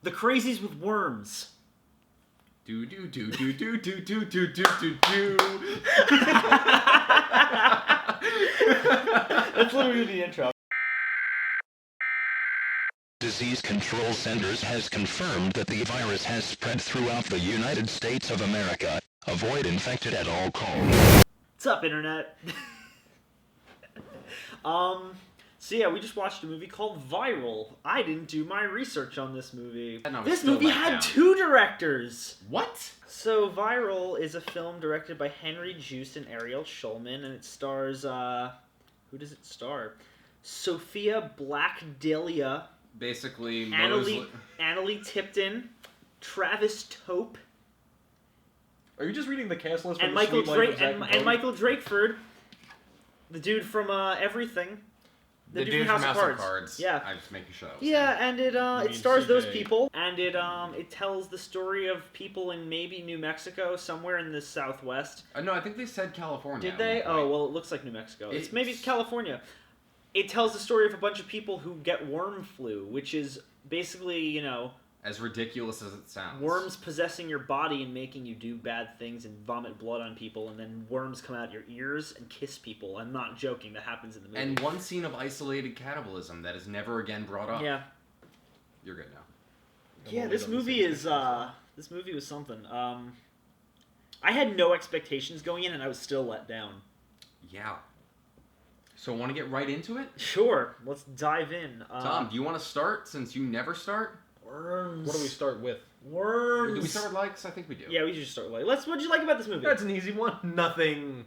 The Crazies with Worms. Do do do do do do do do do do do. That's literally the intro. Disease Control Centers has confirmed that the virus has spread throughout the United States of America. Avoid infected at all costs. What's up, Internet? So yeah, we just watched a movie called Viral. I didn't do my research on this movie. This movie had 2 directors! What? So Viral is a film directed by Henry Joost and Ariel Schulman, and it stars, who does it star? Sophia Black-Delia, Basically, Annalie Tipton, Travis Tope, Are you just reading the cast list from and the Michael Sweet Life of Zack and Cody? Michael Drakeford, the dude from Everything. The dude from House of Cards. Yeah. I just making sure. Yeah, and it mean stars those CJ. people, and it tells the story of people in maybe New Mexico, somewhere in the Southwest. No, I think they said California. Did they? at one point. Oh, well, it looks like New Mexico. It's maybe It's- California. It tells the story of a bunch of people who get worm flu, which is basically, As ridiculous as it sounds. worms possessing your body and making you do bad things and vomit blood on people, and then worms come out your ears and kiss people. I'm not joking. That happens in the movie. And one scene of isolated cannibalism that is never again brought up. Yeah. You're good now. Yeah, this movie is this movie was something. I had no expectations going in, and I was still let down. Yeah. So want to get right into it? Sure, let's dive in. Tom, do you want to start since you never start? Worms. What do we start with? Worms. Do we start with likes? I think we do. Yeah, we should just start with what'd you like about this movie? That's an easy one. Nothing.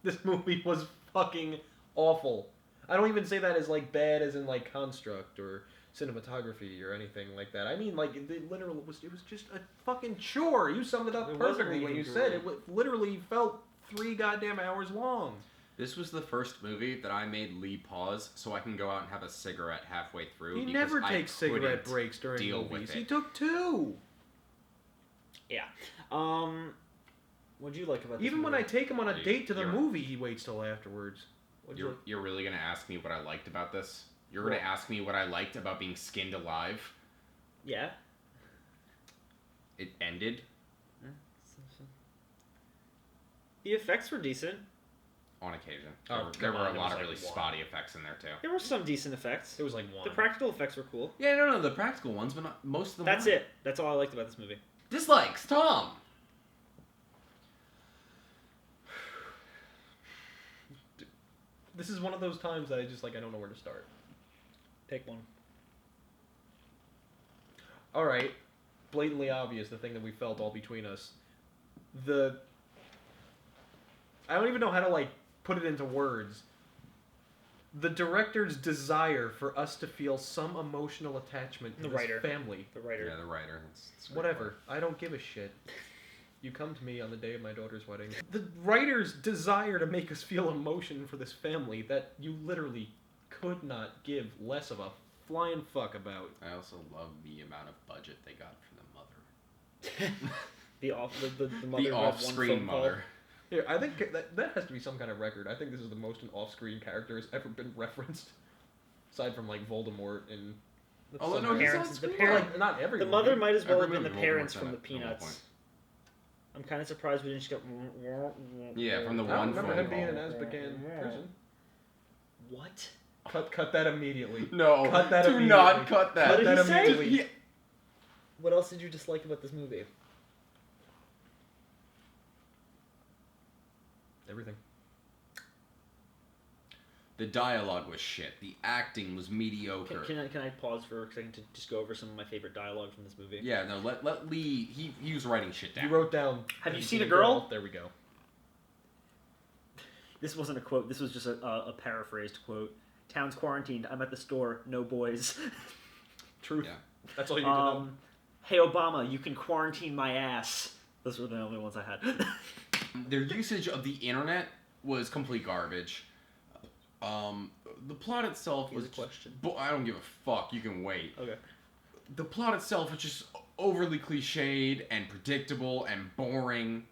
This movie was fucking awful. I don't even say that as like bad as in like construct or cinematography or anything like that. I mean like it literally was just a fucking chore. You summed it up It wasn't perfectly when you really said great. it literally felt 3 goddamn hours long. This was the first movie that I made Lee pause so I can go out and have a cigarette halfway through. He because never I takes cigarette couldn't breaks during deal with movies. it. He took 2. Yeah. What'd you like about this Even when movie? I take him on a date to the You're- movie, he waits till afterwards. What'd you You're really going to ask me what I liked about this? You're going What? to ask me what I liked about being skinned alive? Yeah. It ended The effects were decent. on occasion. Oh, there come were on, a it lot was of like really one. spotty effects in there too. There were some decent effects. It was like 1. The practical effects were cool. Yeah, no, the practical ones, but not most of them. That's weren't. it. That's all I liked about this movie. Dislikes, Tom. This is one of those times that I just like I don't know where to start. Take one. All right, blatantly obvious, the thing that we felt all between us. I don't even know how to like put it into words. The director's desire for us to feel some emotional attachment to The this writer. family. The writer. Yeah, the writer. That's Whatever. I don't give a shit. You come to me on the day of my daughter's wedding. The writer's desire to make us feel emotion for this family that you literally could not give less of a flying fuck about. I also love the amount of budget they got for the mother. The mother The who had one off-screen phone call. mother. Here, I think that has to be some kind of record. I think this is the most an off-screen character has ever been referenced, aside from like Voldemort and. Oh, Some no, he's parents, on the screen. parent, Like, not every the movie. mother might as well have Every been the movie parents Voldemort's from in the it at one Peanuts. point. I'm kind of surprised we didn't just get. Yeah, from the I don't one remember phone him being in call. Azkaban prison. What? Cut that immediately. No, Cut that do immediately. not cut that. What did that he say? immediately. He- What else did you dislike about this movie? Everything. The dialogue was shit. The acting was mediocre. Can I pause for a second to just go over some of my favorite dialogue from this movie? Yeah, no, let Lee. He was writing shit down. You wrote down. Have you seen a girl? There we go. This wasn't a quote. This was just a paraphrased quote. Town's quarantined. I'm at the store. No boys. Truth. Yeah. That's all you need to know. Hey Obama, you can quarantine my ass. Those were the only ones I had. Their usage of the internet was complete garbage. The plot itself Here's was a question. I don't give a fuck. You can wait. Okay. The plot itself was just overly cliched and predictable and boring.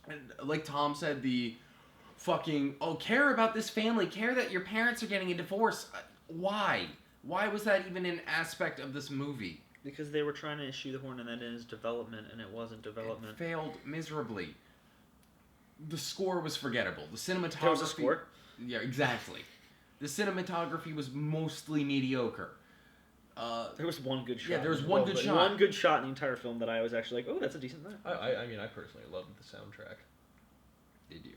And like Tom said, the fucking care about this family, care that your parents are getting a divorce. Why? Why was that even an aspect of this movie? Because they were trying to shoehorn that in as development, and it wasn't development. It failed miserably. The score was forgettable. The cinematography... There was a score? Yeah, exactly. The cinematography was mostly mediocre. There was one good shot. Yeah, there was one good shot. One good shot in the entire film that I was actually like, oh, that's a decent thing. I mean, I personally loved the soundtrack. Did you?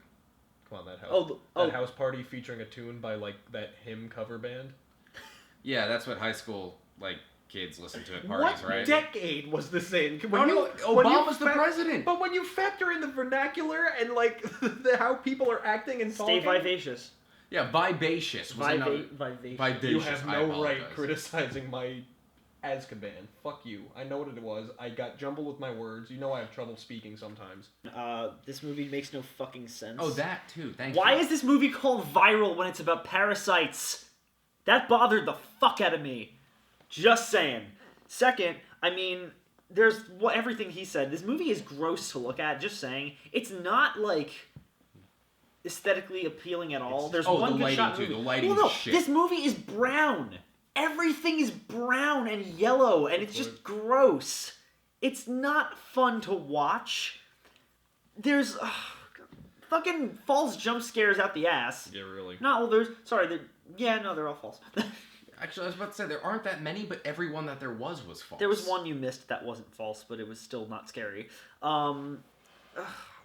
Come on, that house. Oh, that house party featuring a tune by like that hymn cover band. Yeah, that's what high school kids listen to at parties, What right? decade was this in? Obama's the president. But when you factor in the vernacular and like how people are acting and Stay talking, vivacious. Yeah, vivacious was another. Vivacious. you have I no right apologize. criticizing my Azkaban. Fuck you. I know what it was. I got jumbled with my words. You know I have trouble speaking sometimes. This movie makes no fucking sense. Oh, that too. Thank you. Why is this movie called Viral when it's about parasites? That bothered the fuck out of me. Just saying. Second, I mean, there's everything he said. This movie is gross to look at. Just saying. It's not like aesthetically appealing at all. There's one the good lighting shot. too. Movie. The lighting Well, no, is shit. this movie is brown. Everything is brown and yellow, and it's just gross. It's not fun to watch. There's fucking false jump scares out the ass. Yeah, really. No, well, they're all false. Actually, I was about to say there aren't that many, but every one that there was false. There was one you missed that wasn't false, but it was still not scary. Then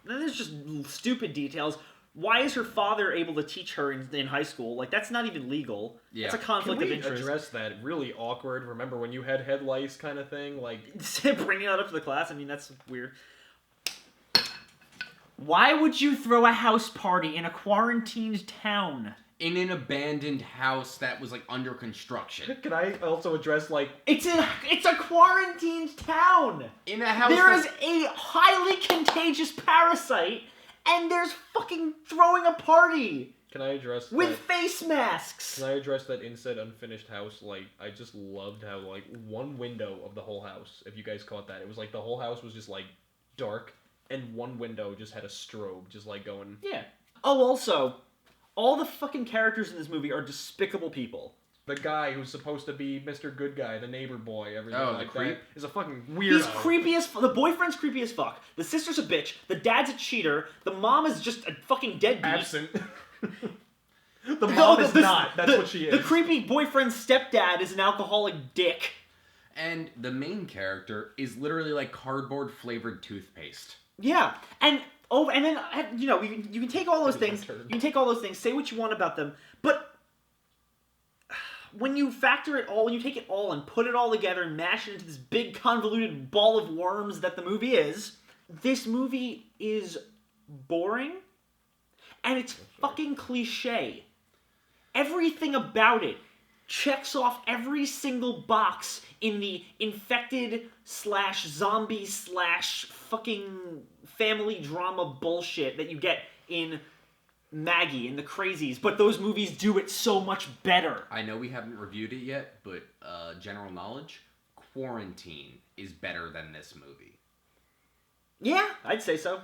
there's just stupid details. Why is her father able to teach her in high school? Like, that's not even legal. Yeah. That's a conflict Can we of interest. address that really awkward? Remember when you had head lice kind of thing? Like, Bringing that up to the class, I mean, that's weird. Why would you throw a house party in a quarantined town? in an abandoned house that was like under construction. Can I also address like It's a quarantined town. In a house There is a highly contagious parasite, and there's fucking throwing a party can I address with that, face masks. can I address that in said unfinished house? Like, I just loved how like one window of the whole house, if you guys caught that, it was like the whole house was just like dark, and one window just had a strobe just like going. Yeah. Oh, also, all the fucking characters in this movie are despicable people. The guy who's supposed to be Mr. Good Guy, the neighbor boy, everything Oh, the like creep? that, is a fucking weirdo. He's creepy as the boyfriend's creepy as fuck. The sister's a bitch. The dad's a cheater. The mom is just a fucking deadbeat. Absent. The mom is not. That's what she is. The creepy boyfriend's stepdad is an alcoholic dick. And the main character is literally like cardboard flavored toothpaste. Yeah, and then you know you can take all those things. You can take all those things. Say what you want about them, but when you factor it all, when you take it all and put it all together and mash it into this big convoluted ball of worms that the movie is, this movie is boring, and it's fucking cliche. Everything about it checks off every single box in the infected / zombie / fucking family drama bullshit that you get in Maggie and the Crazies, but those movies do it so much better. I know we haven't reviewed it yet, but general knowledge, Quarantine is better than this movie. Yeah, I'd say so.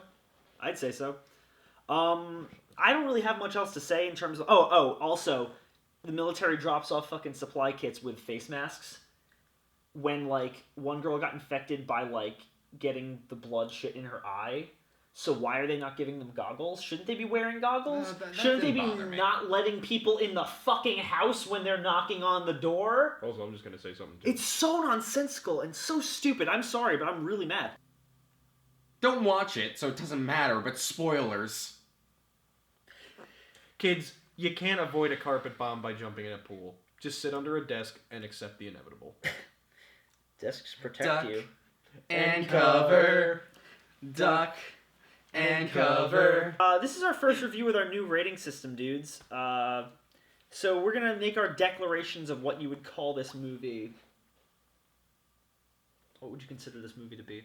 I don't really have much else to say in terms of... also, the military drops off fucking supply kits with face masks when, like, one girl got infected by, like, getting the blood shit in her eye. So why are they not giving them goggles? Shouldn't they be wearing goggles? That Shouldn't they didn't be bother me. not letting people in the fucking house when they're knocking on the door? Also, I'm just gonna say something too. It's so nonsensical and so stupid. I'm sorry, but I'm really mad. Don't watch it, so it doesn't matter, but spoilers. Kids, you can't avoid a carpet bomb by jumping in a pool. Just sit under a desk and accept the inevitable. Desks protect Duck you. and cover. Duck and cover. This is our first review with our new rating system, dudes. So we're gonna make our declarations of what you would call this movie. What would you consider this movie to be?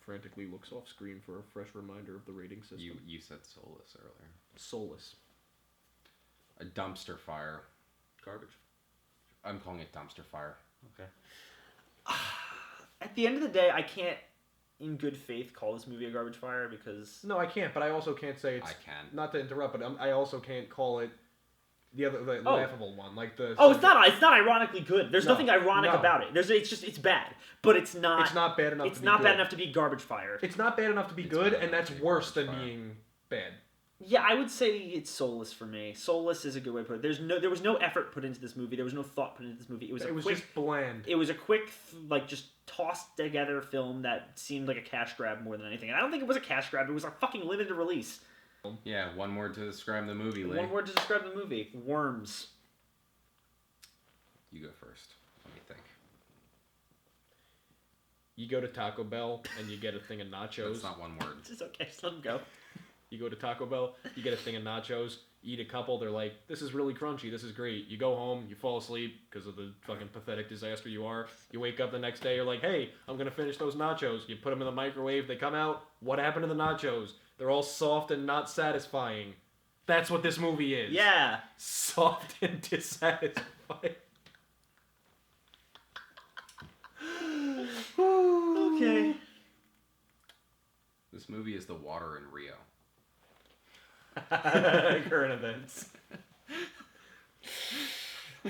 Frantically looks off screen for a fresh reminder of the rating system. You said soulless earlier. Soulless. A dumpster fire. Garbage. I'm calling it dumpster fire. Okay. At the end of the day, I can't, in good faith, call this movie a garbage fire because... No, I can't, but I also can't say it's... I can. Not to interrupt, but I also can't call it The other, the Oh. laughable one, like the. Oh, it's not. It's not ironically good. There's No, nothing ironic no. about it. It's bad, but it's not. It's not bad enough. It's to be not good. bad enough to be garbage fire. It's not bad enough to be It's good, bad and enough that's to be worse than garbage fire. being bad. Yeah, I would say it's soulless for me. Soulless is a good way to put it. There was no effort put into this movie. There was no thought put into this movie. It was Just bland. It was a quick, like, just tossed together film that seemed like a cash grab more than anything. And I don't think it was a cash grab. It was a fucking limited release. Yeah, one word to describe the movie, Lee. One word to describe the movie: worms. You go first. Let me think. You go to Taco Bell and you get a thing of nachos. That's not one word. It's okay. Just let them go. You go to Taco Bell, you get a thing of nachos, you eat a couple, they're like, this is really crunchy, this is great. You go home, you fall asleep because of the fucking pathetic disaster you are. You wake up the next day, you're like, hey, I'm going to finish those nachos. You put them in the microwave, they come out. What happened to the nachos? They're all soft and not satisfying. That's what this movie is. Yeah. Soft and dissatisfying. Okay. This movie is the water in Rio. Current events.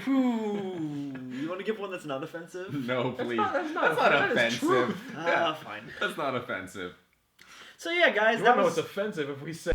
You want to give one that's not offensive? No, please. That's not That's not that is true. offensive. Fine. That's not offensive. So yeah, guys, You that won't know was. it's offensive if we say...